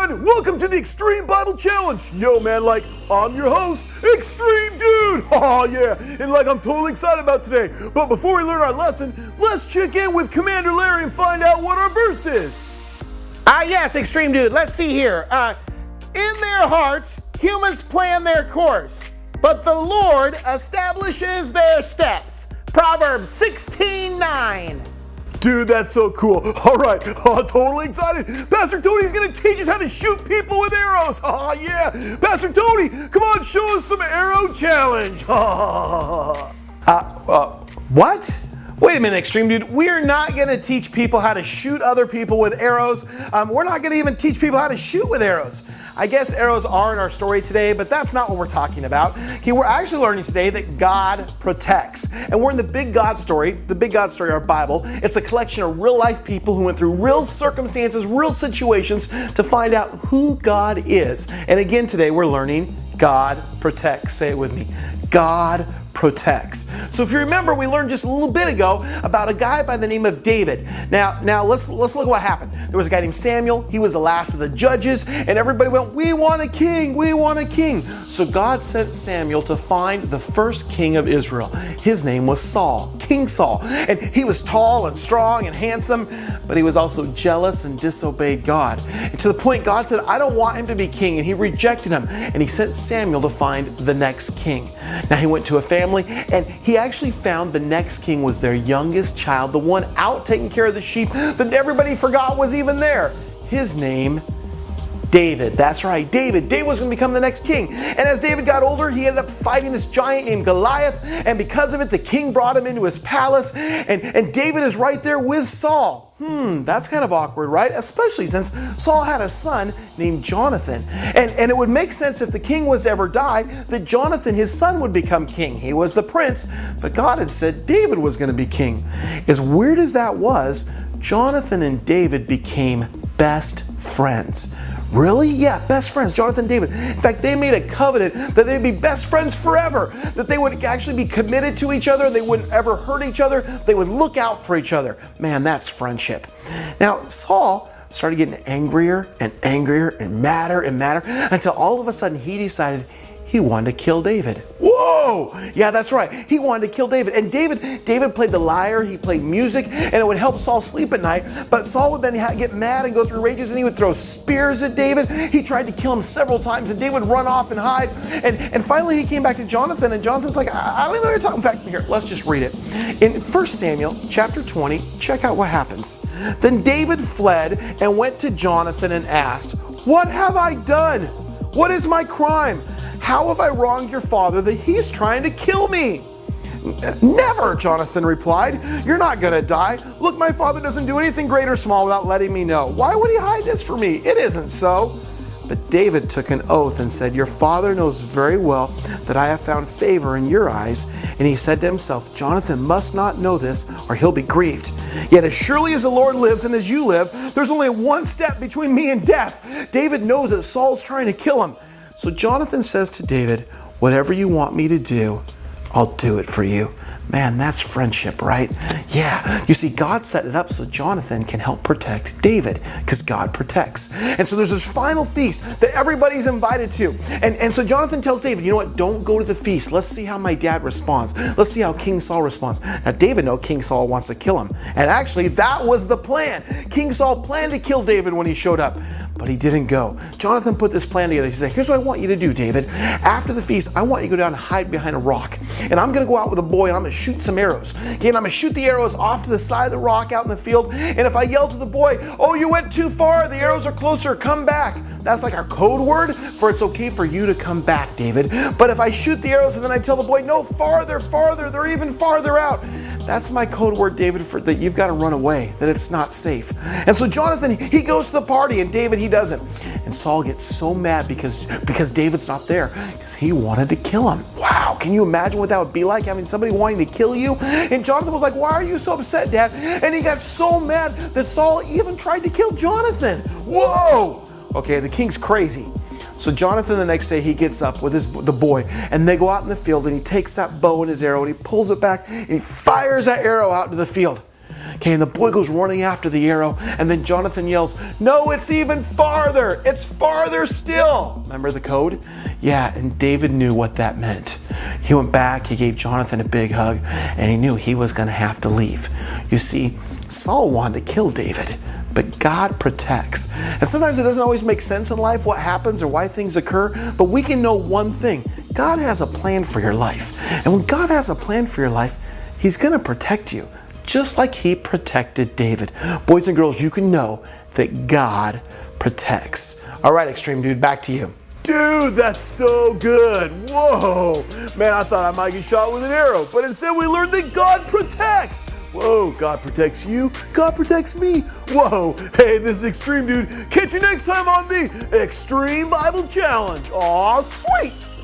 everyone, welcome to the Extreme Bible Challenge. Yo man, I'm your host, Extreme Dude. Oh yeah, and I'm totally excited about today. But before we learn our lesson, let's check in with Commander Larry and find out what our verse is. Yes, Extreme Dude, let's see here. In their hearts, humans plan their course, but the Lord establishes their steps. Proverbs 16:9. Dude, that's so cool. All right, totally excited. Pastor Tony's gonna teach us how to shoot people with arrows. Oh yeah, Pastor Tony, come on, show us some arrow challenge. What? Wait a minute, Extreme Dude. We're not going to teach people how to shoot other people with arrows. We're not going to even teach people how to shoot with arrows. I guess arrows are in our story today, but that's not what we're talking about. Okay, we're actually learning today that God protects. And we're in the Big God Story, our Bible. It's a collection of real life people who went through real circumstances, real situations to find out who God is. And again, today we're learning God protects. Say it with me. God protects. So if you remember, we learned just a little bit ago about a guy by the name of David. Now let's look at what happened. There was a guy named Samuel. He was the last of the judges, and everybody went, "We want a king, we want a king." So God sent Samuel to find the first king of Israel. His name was Saul, King Saul. And he was tall and strong and handsome, but he was also jealous and disobeyed God. And to the point God said, "I don't want him to be king," and he rejected him. And he sent Samuel to find the next king. Now he went to a family, and he actually found the next king was their youngest child, the one out taking care of the sheep that everybody forgot was even there. His name, David. That's right, David. David was going to become the next king. And as David got older, he ended up fighting this giant named Goliath. And because of it, the king brought him into his palace. And David is right there with Saul. That's kind of awkward, right? Especially since Saul had a son named Jonathan. And it would make sense if the king was to ever die, that Jonathan, his son, would become king. He was the prince, but God had said David was going to be king. As weird as that was, Jonathan and David became best friends. Really? Yeah, best friends, Jonathan and David. In fact, they made a covenant that they'd be best friends forever, that they would actually be committed to each other, they wouldn't ever hurt each other, they would look out for each other. Man, that's friendship. Now, Saul started getting angrier and angrier and madder until all of a sudden he decided he wanted to kill David. Whoa! Yeah, that's right. He wanted to kill David. And David played the lyre, he played music, and it would help Saul sleep at night. But Saul would then get mad and go through rages, and he would throw spears at David. He tried to kill him several times, and David would run off and hide. And finally he came back to Jonathan, and Jonathan's like, I don't even know what you're talking about. In fact, here, let's just read it. In 1 Samuel chapter 20, check out what happens. Then David fled and went to Jonathan and asked, "What have I done? What is my crime? How have I wronged your father that he's trying to kill me?" "Never," Jonathan replied. "You're not going to die. Look, my father doesn't do anything great or small without letting me know. Why would he hide this from me? It isn't so." But David took an oath and said, "Your father knows very well that I have found favor in your eyes." And he said to himself, "Jonathan must not know this, or he'll be grieved. Yet as surely as the Lord lives and as you live, there's only one step between me and death." David knows that Saul's trying to kill him. So Jonathan says to David, "Whatever you want me to do, I'll do it for you." Man, that's friendship, right? Yeah, you see, God set it up so Jonathan can help protect David, because God protects. And so there's this final feast that everybody's invited to. And so Jonathan tells David, "You know what, don't go to the feast. Let's see how my dad responds. Let's see how King Saul responds." Now, David knows King Saul wants to kill him. And actually, that was the plan. King Saul planned to kill David when he showed up, but he didn't go. Jonathan put this plan together. He said, "Here's what I want you to do, David. After the feast, I want you to go down and hide behind a rock. And I'm going to go out with a boy, and I'm going to shoot some arrows. Okay, and I'm going to shoot the arrows off to the side of the rock out in the field. And if I yell to the boy, 'Oh, you went too far, the arrows are closer, come back,' that's like our code word for it's okay for you to come back, David. But if I shoot the arrows and then I tell the boy, 'No, farther, they're even farther out,' that's my code word, David, for that you've got to run away, that it's not safe." And so Jonathan, he goes to the party, and David, he doesn't. And Saul gets so mad because David's not there, because he wanted to kill him. Wow, can you imagine what that would be like, having somebody wanting to kill you? And Jonathan was like, "Why are you so upset, Dad?" And he got so mad that Saul even tried to kill Jonathan. Whoa! Okay, the king's crazy. So Jonathan, the next day, he gets up with the boy, and they go out in the field, and he takes that bow and his arrow, and he pulls it back, and he fires that arrow out into the field. Okay, and the boy goes running after the arrow, and then Jonathan yells, "No, it's even farther! It's farther still!" Remember the code? Yeah, and David knew what that meant. He went back, he gave Jonathan a big hug, and he knew he was going to have to leave. You see, Saul wanted to kill David, but God protects. And sometimes it doesn't always make sense in life what happens or why things occur, but we can know one thing. God has a plan for your life. And when God has a plan for your life, He's going to protect you, just like He protected David. Boys and girls, you can know that God protects. All right, Extreme Dude, back to you. Dude, that's so good. Whoa. Man, I thought I might get shot with an arrow, but instead we learned that God protects. Whoa, God protects you, God protects me. Whoa, hey, this is Extreme Dude. Catch you next time on the Extreme Bible Challenge. Aw, sweet.